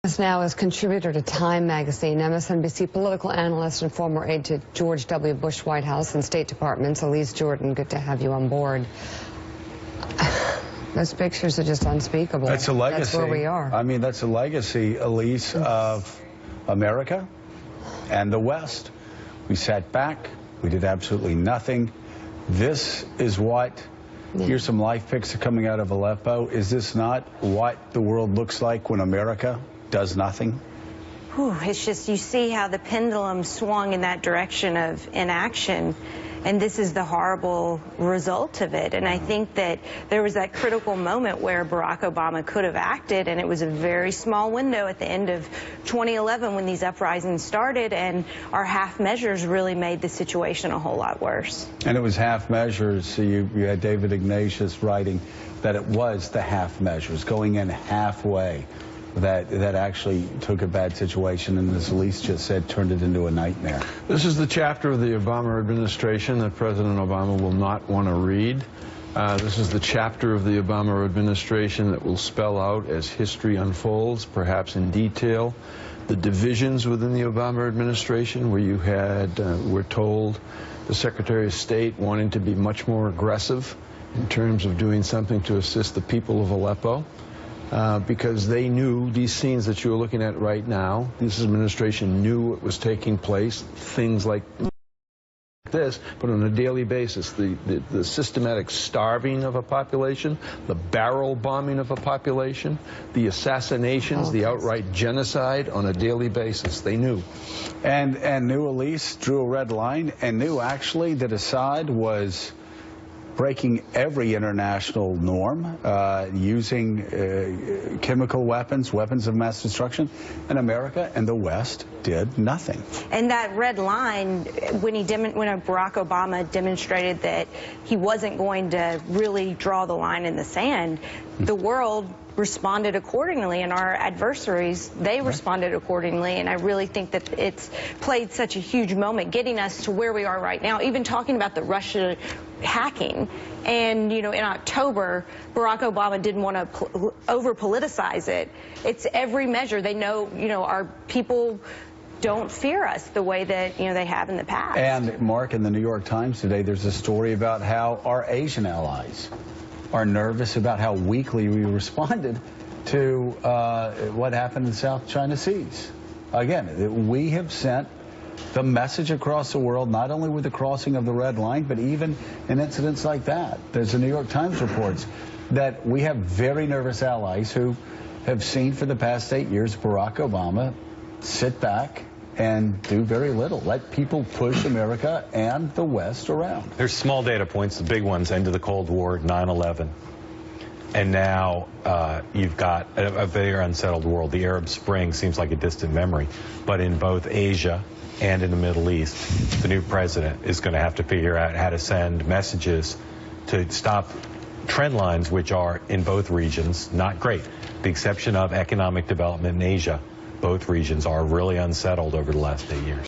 Now is contributor to Time magazine, MSNBC political analyst and former aide to George W. Bush White House and State Departments, Elise Jordan. Good to have you on board. Those pictures are just unspeakable. That's a legacy. That's where we are. I mean, that's a legacy, Elise, of America and the West. We sat back. We did absolutely nothing. This is what... Here's some life pics coming out of Aleppo. Is this not what the world looks like when America does nothing? Whew, it's just, you see how the pendulum swung in that direction of inaction, and this is the horrible result of it. And I think that there was that critical moment where Barack Obama could have acted, and it was a very small window at the end of 2011 when these uprisings started, and our half measures really made the situation a whole lot worse. And it was half measures. So you had David Ignatius writing that it was the half measures, going in halfway, that actually took a bad situation, and as Elise just said, turned it into a nightmare. This is the chapter of the Obama administration that President Obama will not want to read. This is the chapter of the Obama administration that will spell out, as history unfolds, perhaps in detail, the divisions within the Obama administration, where you had, we're told, the Secretary of State wanting to be much more aggressive in terms of doing something to assist the people of Aleppo. Because they knew these scenes that you're looking at right now, this administration knew what was taking place, things like this, but on a daily basis, the systematic starving of a population, the barrel bombing of a population, the assassinations, the outright genocide on a daily basis. They knew. And knew, Elise, drew a red line, and knew actually that Assad was breaking every international norm, using chemical weapons, weapons of mass destruction, and America and the West did nothing. And that red line, when Barack Obama demonstrated that he wasn't going to really draw the line in the sand, the world responded accordingly, and our adversaries, they responded accordingly. And I really think that it's played such a huge moment getting us to where we are right now, even talking about the Russia hacking. And, you know, in October, Barack Obama didn't want to over-politicize it. It's every measure. They know, you know, our people don't fear us the way that, you know, they have in the past. And, Mark, in the New York Times today, there's a story about how our Asian allies are nervous about how weakly we responded to what happened in the South China Seas. Again, we have sent the message across the world, not only with the crossing of the red line, but even in incidents like that. There's the New York Times reports that we have very nervous allies who have seen for the past 8 years Barack Obama sit back and do very little. Let people push America and the West around. There's small data points. The big ones: end of the Cold War, 9/11. And now you've got a very unsettled world. The Arab Spring seems like a distant memory. But in both Asia and in the Middle East, the new president is going to have to figure out how to send messages to stop trend lines, which are, in both regions, not great. The exception of economic development in Asia, both regions are really unsettled over the last 8 years.